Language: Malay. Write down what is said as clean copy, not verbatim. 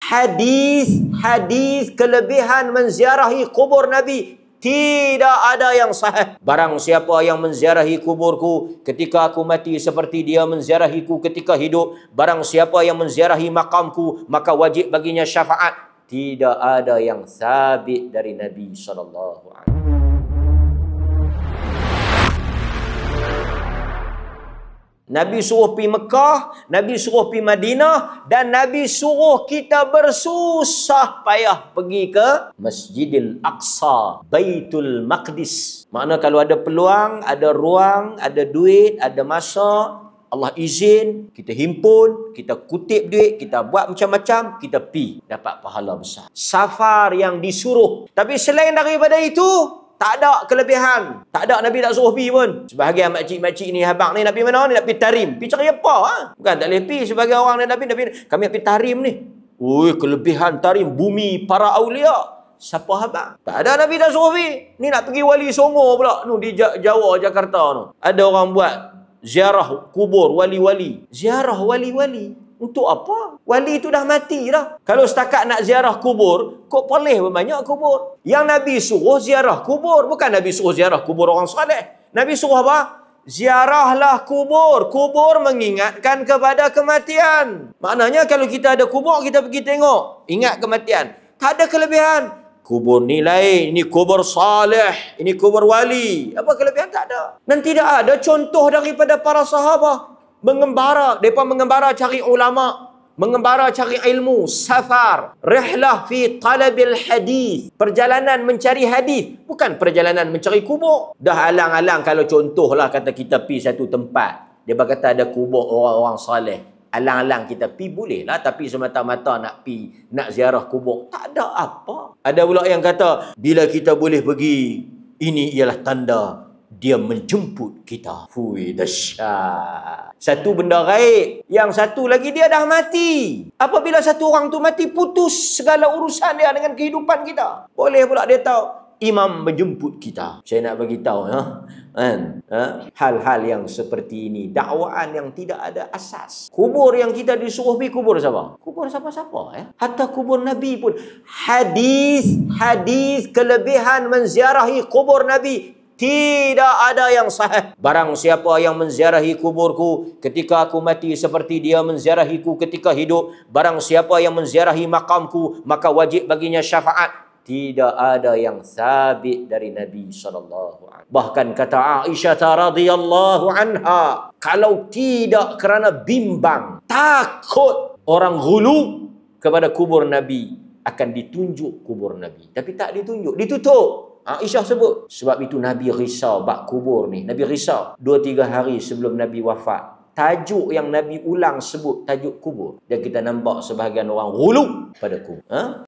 hadis kelebihan menziarahi kubur Nabi tidak ada yang sahih. Barang siapa yang menziarahi kuburku ketika aku mati seperti dia menziarahiku ketika hidup, barang siapa yang menziarahi makamku maka wajib baginya syafaat. Tidak ada yang sabit dari Nabi sallallahu alaihi wasallam. Nabi suruh pergi Mekah, Nabi suruh pergi Madinah, dan Nabi suruh kita bersusah payah pergi ke Masjidil Aqsa, Baitul Maqdis. Makna kalau ada peluang, ada ruang, ada duit, ada masa, Allah izin, kita himpun, kita kutip duit, kita buat macam-macam, kita pergi, dapat pahala besar. Safar yang disuruh. Tapi selain daripada itu, tak ada kelebihan. Tak ada Nabi tak suruh pergi pun. Sebahagian makcik-makcik ni, habang ni nak pergi mana? Ni nak pergi Tarim. Pergi cari apa? Ha? Bukan tak boleh pergi sebagai orang Nabi. Kami nak pergi Tarim ni. Ui, kelebihan Tarim. Bumi para awliya. Siapa habang? Tak ada Nabi tak suruh pergi. Ni nak pergi Wali Songo pula. Nu di Jawa, Jakarta tu. Ada orang buat ziarah kubur wali-wali. Ziarah wali-wali. Untuk apa? Wali itu dah mati dah. Kalau setakat nak ziarah kubur, kok boleh banyak kubur? Yang Nabi suruh ziarah kubur. Bukan Nabi suruh ziarah kubur orang soleh. Nabi suruh apa? Ziarahlah kubur. Kubur mengingatkan kepada kematian. Maknanya kalau kita ada kubur, kita pergi tengok. Ingat kematian. Tak ada kelebihan. Kubur ni lain. Ini kubur saleh. Ini kubur wali. Apa kelebihan? Tak ada. Dan tidak ada contoh daripada para sahabat. Mengembara, mereka mengembara cari ulama, mengembara cari ilmu, safar, rihlah fi talabil hadis, perjalanan mencari hadis, bukan perjalanan mencari kubur. Dah alang-alang kalau contohlah kata kita pi satu tempat, dia berkata ada kubur orang-orang soleh. Alang-alang kita pi boleh lah, tapi semata-mata nak pi, nak ziarah kubur, tak ada apa. Ada pula yang kata bila kita boleh pergi, ini ialah tanda dia menjemput kita. Fui, dahsyat. Satu benda gaib. Yang satu lagi dia dah mati. Apabila satu orang tu mati, putus segala urusan dia dengan kehidupan kita. Boleh pula dia tahu imam menjemput kita. Saya nak bagi tahu hal-hal yang seperti ini, dakwaan yang tidak ada asas. Kubur yang kita disuruh pergi, kubur siapa? Kubur siapa-siapa. Hatta kubur Nabi pun hadis kelebihan menziarahi kubur Nabi tidak ada yang sahih. Barang siapa yang menziarahi kuburku ketika aku mati seperti dia menziarahiku ketika hidup, barang siapa yang menziarahi makamku maka wajib baginya syafaat. Tidak ada yang sabit dari Nabi SAW. Bahkan kata Aisyah radhiyallahu anha, kalau tidak kerana bimbang, takut orang ghulu kepada kubur Nabi, akan ditunjuk kubur Nabi. Tapi tak ditunjuk, ditutup. Aisyah sebut. Sebab itu Nabi risau bab kubur ni. Nabi risau 2-3 hari sebelum Nabi wafat. Tajuk yang Nabi ulang sebut tajuk kubur. Dan kita nampak sebahagian orang ghulu pada kubur.